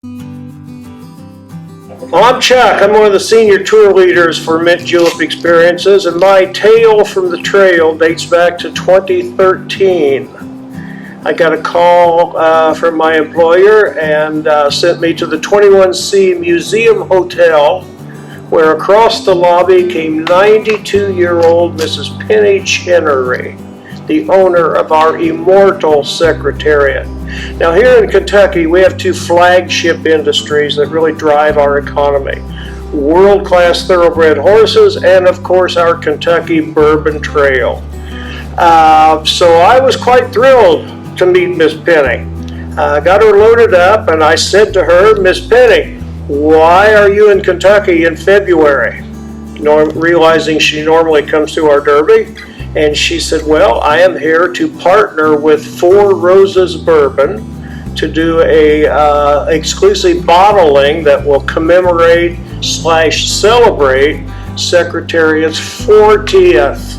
Well, I'm Chuck. I'm one of the senior tour leaders for Mint Julep Experiences, and my tale from the trail dates back to 2013. I got a call from my employer and sent me to the 21C Museum Hotel, where across the lobby came 92-year-old Mrs. Penny Chinnery, the owner of our immortal Secretariat. Now, here in Kentucky, we have two flagship industries that really drive our economy: world-class thoroughbred horses and, of course, our Kentucky Bourbon Trail. So I was quite thrilled to meet Miss Penny. Got her loaded up, and I said to her, "Miss Penny, why are you in Kentucky in February?" Realizing she normally comes to our Derby. And she said, "Well, I am here to partner with Four Roses Bourbon to do a exclusive bottling that will commemorate / celebrate Secretariat's 40th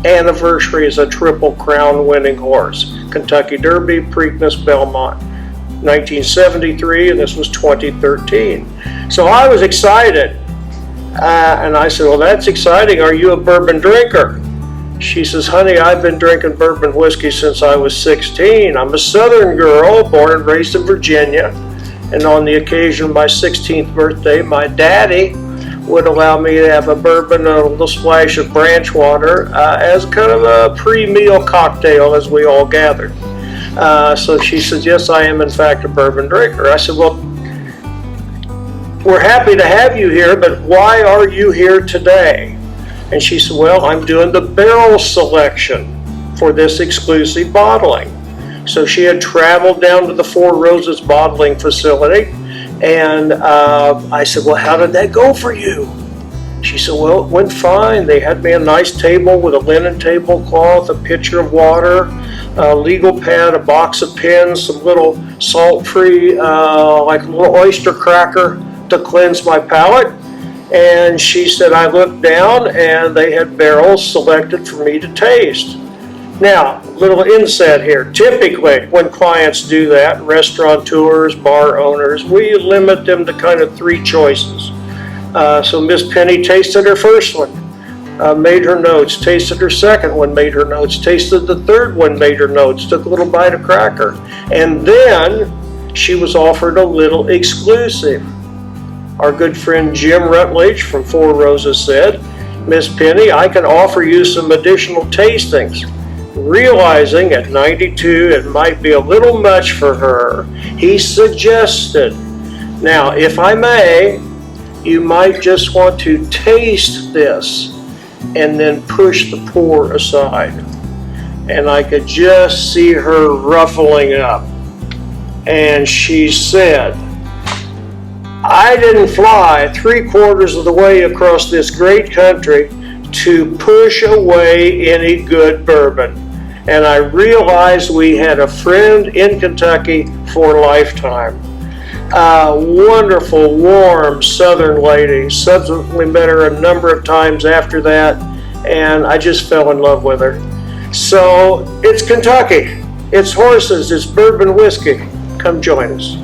anniversary as a Triple Crown winning horse. Kentucky Derby, Preakness, Belmont, 1973, and this was 2013. So I was excited. And I said, "Well, that's exciting. Are you a bourbon drinker?" She says, "Honey, I've been drinking bourbon whiskey since I was 16. I'm a Southern girl, born and raised in Virginia. And on the occasion of my 16th birthday, my daddy would allow me to have a bourbon and a little splash of branch water as kind of a pre-meal cocktail as we all gathered." So she says, "Yes, I am in fact a bourbon drinker." I said, "Well, we're happy to have you here, but why are you here today?" And she said, "Well, I'm doing the barrel selection for this exclusive bottling." So she had traveled down to the Four Roses bottling facility, and I said, "Well, how did that go for you?" She said, "Well, it went fine. They had me a nice table with a linen tablecloth, a pitcher of water, a legal pad, a box of pens, some little salt-free, like a little oyster cracker to cleanse my palate." And she said, "I looked down and they had barrels selected for me to taste." Now, little inset here. Typically, when clients do that, restaurateurs, bar owners, we limit them to kind of three choices. So Miss Penny tasted her first one, made her notes, tasted her second one, made her notes, tasted the third one, made her notes, took a little bite of cracker. And then she was offered a little exclusive. Our good friend Jim Rutledge from Four Roses said, "Miss Penny, I can offer you some additional tastings." Realizing at 92 it might be a little much for her, he suggested, "Now, if I may, you might just want to taste this and then push the pour aside." And I could just see her ruffling up. And she said, "I didn't fly 3/4 of the way across this great country to push away any good bourbon. And I realized we had a friend in Kentucky for a lifetime." Wonderful, warm Southern lady. Subsequently met her a number of times after that, and I just fell in love with her. So it's Kentucky. It's horses. It's bourbon whiskey. Come join us.